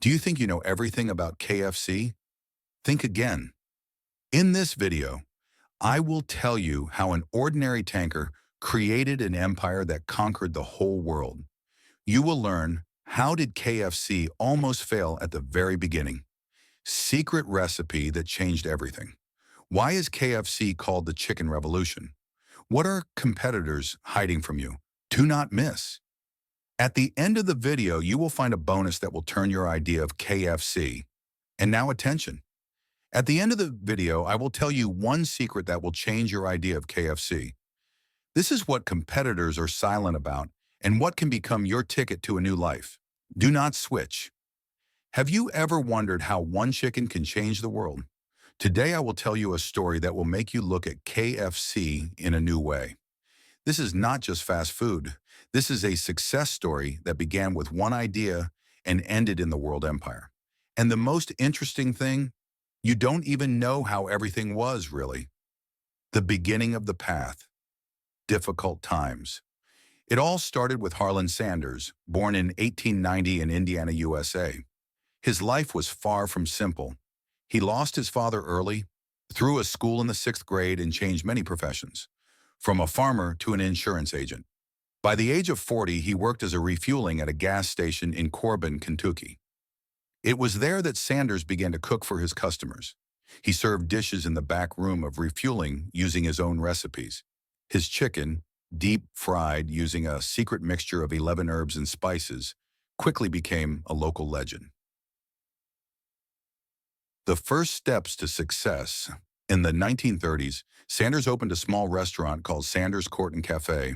Do you think you know everything about KFC? Think again. In this video, I will tell you how an ordinary tanker created an empire that conquered the whole world. You will learn how did KFC almost fail at the very beginning? Secret recipe that changed everything. Why is KFC called the Chicken Revolution? What are competitors hiding from you? Do not miss. At the end of the video, you will find a bonus that will turn your idea of KFC. And now attention. At the end of the video, I will tell you one secret that will change your idea of KFC. This is what competitors are silent about and what can become your ticket to a new life. Do not switch. Have you ever wondered how one chicken can change the world? Today, I will tell you a story that will make you look at KFC in a new way. This is not just fast food. This is a success story that began with one idea and ended in the world empire. And the most interesting thing, you don't even know how everything was, really. The beginning of the path. Difficult times. It all started with Harlan Sanders, born in 1890 in Indiana, USA. His life was far from simple. He lost his father early, through a school in the 6th grade, and changed many professions, from a farmer to an insurance agent. By the age of 40, he worked as a refueling at a gas station in Corbin, Kentucky. It was there that Sanders began to cook for his customers. He served dishes in the back room of refueling using his own recipes. His chicken, deep fried using a secret mixture of 11 herbs and spices, quickly became a local legend. The first steps to success. In the 1930s, Sanders opened a small restaurant called Sanders Court and Cafe.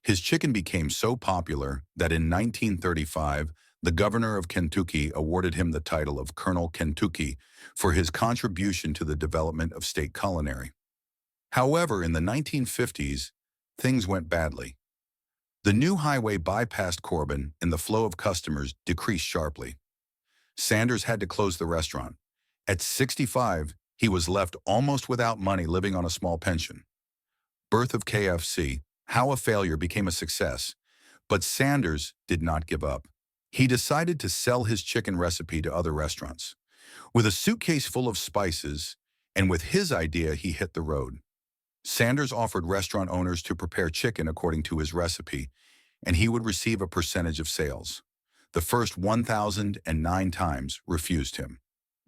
His chicken became so popular that in 1935, the governor of Kentucky awarded him the title of Colonel Kentucky for his contribution to the development of state culinary. However, in the 1950s, things went badly. The new highway bypassed Corbin and the flow of customers decreased sharply. Sanders had to close the restaurant. At 65, he was left almost without money, living on a small pension. Birth of KFC, how a failure became a success. But Sanders did not give up. He decided to sell his chicken recipe to other restaurants. With a suitcase full of spices, and with his idea, he hit the road. Sanders offered restaurant owners to prepare chicken according to his recipe, and he would receive a percentage of sales. The first 1,009 times refused him.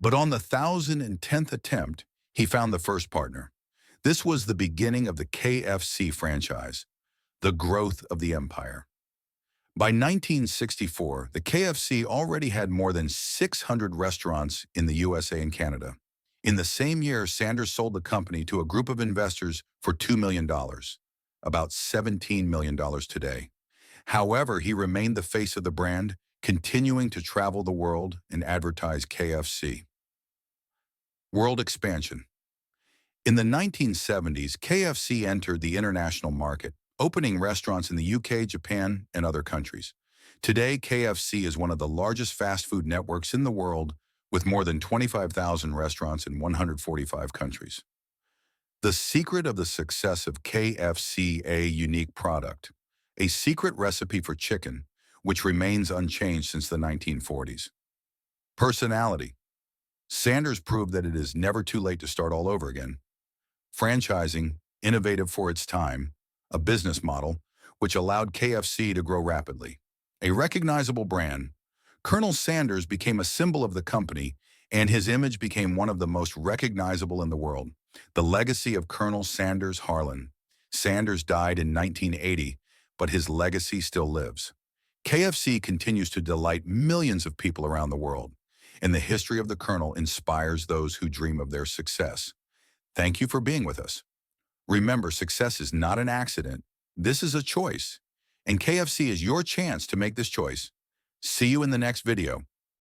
But on the 1,010th attempt, he found the first partner. This was the beginning of the KFC franchise, the growth of the empire. By 1964, the KFC already had more than 600 restaurants in the USA and Canada. In the same year, Sanders sold the company to a group of investors for $2 million, about $17 million today. However, he remained the face of the brand, continuing to travel the world and advertise KFC. World expansion. In the 1970s, KFC entered the international market, opening restaurants in the UK, Japan, and other countries. Today, KFC is one of the largest fast food networks in the world, with more than 25,000 restaurants in 145 countries. The secret of the success of KFC: a unique product, a secret recipe for chicken, which remains unchanged since the 1940s. Personality. Sanders proved that it is never too late to start all over again. Franchising, innovative for its time, a business model which allowed KFC to grow rapidly. A recognizable brand, Colonel Sanders became a symbol of the company, and his image became one of the most recognizable in the world. The legacy of Colonel Sanders Harlan. Sanders died in 1980, but his legacy still lives. KFC continues to delight millions of people around the world, and the history of the Colonel inspires those who dream of their success. Thank you for being with us. Remember, success is not an accident. This is a choice, and KFC is your chance to make this choice. See you in the next video.